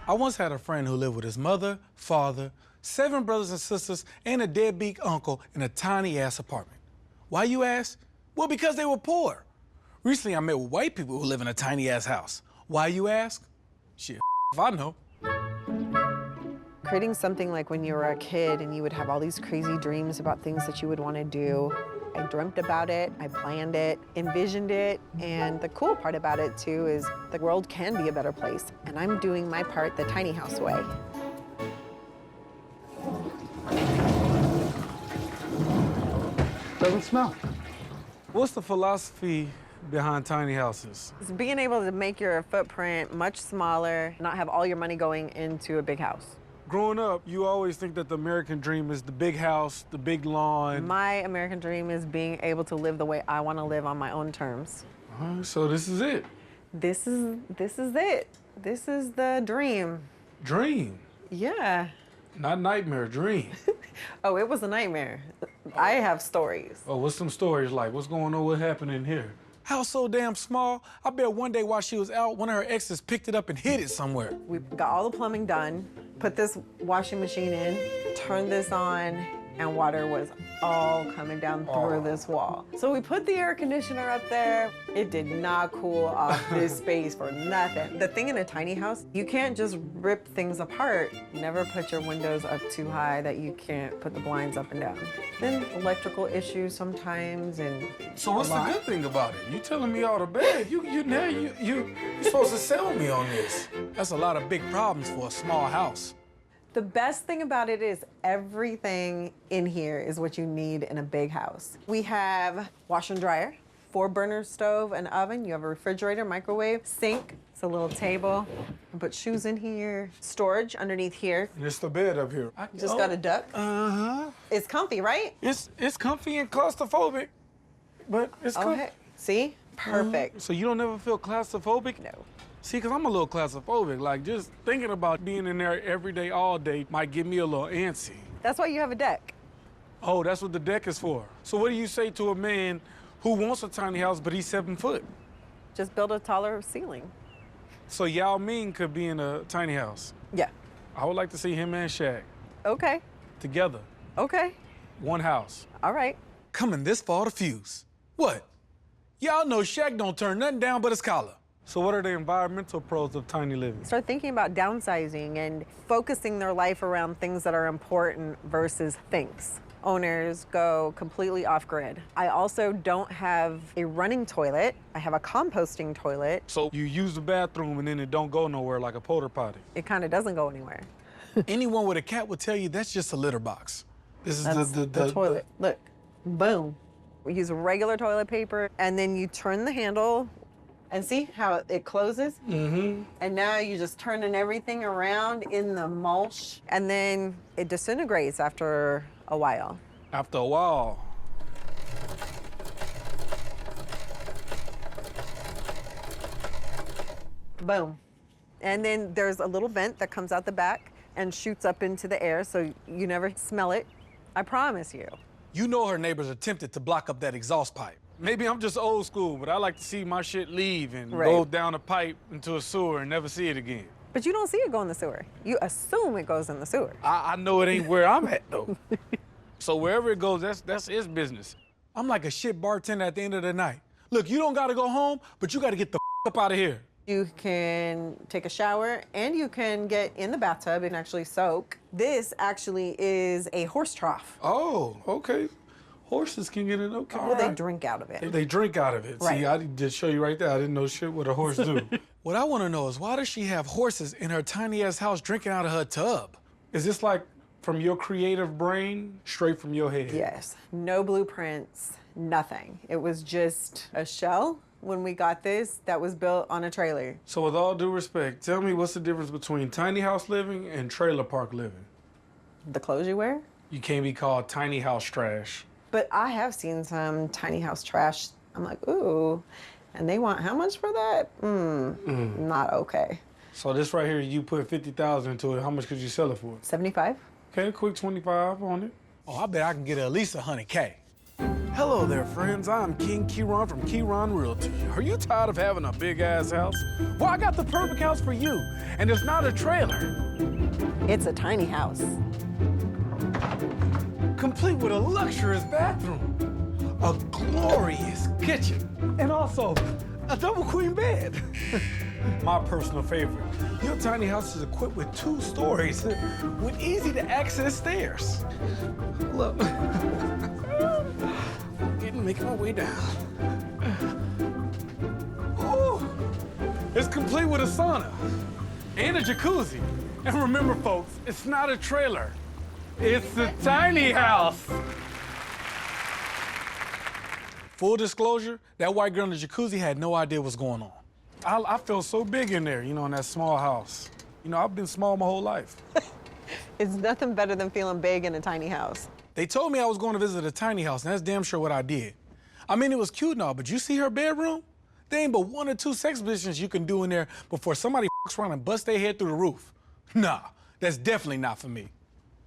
I once had a friend who lived with his mother, father, 7 brothers and sisters, and a deadbeat uncle in a tiny-ass apartment. Why, you ask? Well, because they were poor. Recently, I met with white people who live in a tiny-ass house. Why, you ask? Shit, if I know. Creating something like when you were a kid and you would have all these crazy dreams about things that you would want to do. I dreamt about it, I planned it, envisioned it, and the cool part about it, too, is the world can be a better place, and I'm doing my part the tiny house way. Doesn't smell. What's the philosophy behind tiny houses? It's being able to make your footprint much smaller, not have all your money going into a big house. Growing up, you always think that the American dream is the big house, the big lawn. My American dream is being able to live the way I want to live on my own terms. So this is it. This is it. This is the dream. Dream? Yeah. Not nightmare, dream. Oh, it was a nightmare. I have stories. Oh, what's some stories like? What's going on? What happened in here? House so damn small, I bet one day while she was out, one of her exes picked it up and hid it somewhere. We got all the plumbing done, put this washing machine in, turned this on, and water was all coming down through this wall. So we put the air conditioner up there. It did not cool off this space for nothing. The thing in a tiny house, you can't just rip things apart. Never put your windows up too high that you can't put the blinds up and down. Then electrical issues sometimes, and So what's the good thing about it? You telling me all the bad. You're supposed to sell me on this. That's a lot of big problems for a small house. the best thing about it is everything in here is what you need in a big house. We have washer and dryer, 4-burner stove and oven. You have a refrigerator, microwave, sink. It's a little table. You put shoes in here, storage underneath here. And it's the bed up here. Just got a duck. Uh-huh. It's comfy, right? It's comfy and claustrophobic, but it's comfy. Okay. See? Perfect. So you don't ever feel claustrophobic? No. See, because I'm a little claustrophobic. Like, just thinking about being in there every day, all day, might get me a little antsy. That's why you have a deck. Oh, that's what the deck is for. So what do you say to a man who wants a tiny house, but he's 7 foot? Just build a taller ceiling. So Yao Ming could be in a tiny house. Yeah. I would like to see him and Shaq Okay. together. Okay. One house. All right. Coming this fall to Fuse. What? Y'all know Shaq don't turn nothing down but his collar. So what are the environmental pros of tiny living? Start thinking about downsizing and focusing their life around things that are important versus things. Owners go completely off-grid. I also don't have a running toilet. I have a composting toilet. So you use the bathroom and then it don't go nowhere like a porta potty. It kind of doesn't go anywhere. Anyone with a cat would tell you that's just a litter box. This is That's the toilet. Look, boom. We use regular toilet paper, and then you turn the handle, and see how it closes? Mm-hmm. And now you're just turning everything around in the mulch, and then it disintegrates after a while. After a while. Boom. And then there's a little vent that comes out the back and shoots up into the air, so you never smell it. I promise you. You know her neighbors are tempted to block up that exhaust pipe. Maybe I'm just old school, but I like to see my shit leave and go down a pipe into a sewer and never see it again. But you don't see it go in the sewer. You assume it goes in the sewer. I know it ain't where I'm at, though. So wherever it goes, that's his business. I'm like a shit bartender at the end of the night. Look, you don't gotta go home, but you gotta get the up out of here. You can take a shower and you can get in the bathtub and actually soak. This actually is a horse trough. Oh, okay. Horses can get it, okay. Well, they drink out of it. They drink out of it. Right. See, I just show you right there. I didn't know shit what a horse do. What I want to know is why does she have horses in her tiny ass house drinking out of her tub? Is this like from your creative brain, straight from your head? Yes. No blueprints, nothing. It was just a shell when we got this that was built on a trailer. So with all due respect, tell me what's the difference between tiny house living and trailer park living? The clothes you wear? You can't be called tiny house trash. But I have seen some tiny house trash. I'm like, ooh, and they want how much for that? Not okay. So this right here, you put 50,000 into it. How much could you sell it for? 75? Okay, quick 25 on it. Oh, I bet I can get at least 100K. Hello there, friends. I'm King Keraun from Keraun Realty. Are you tired of having a big-ass house? Well, I got the perfect house for you, and it's not a trailer. It's a tiny house. Complete with a luxurious bathroom, a glorious kitchen, and also a double queen bed. My personal favorite. Your tiny house is equipped with 2 stories with easy to access stairs. Look, making my way down. Ooh, it's complete with a sauna and a jacuzzi. And remember, folks, it's not a trailer. It's a tiny house. Full disclosure, that white girl in the jacuzzi had no idea what's going on. I felt so big in there, in that small house. I've been small my whole life. It's nothing better than feeling big in a tiny house. They told me I was going to visit a tiny house, and that's damn sure what I did. I mean, it was cute and all, but you see her bedroom? There ain't but 1 or 2 sex positions you can do in there before somebody fucks around and busts their head through the roof. Nah, that's definitely not for me.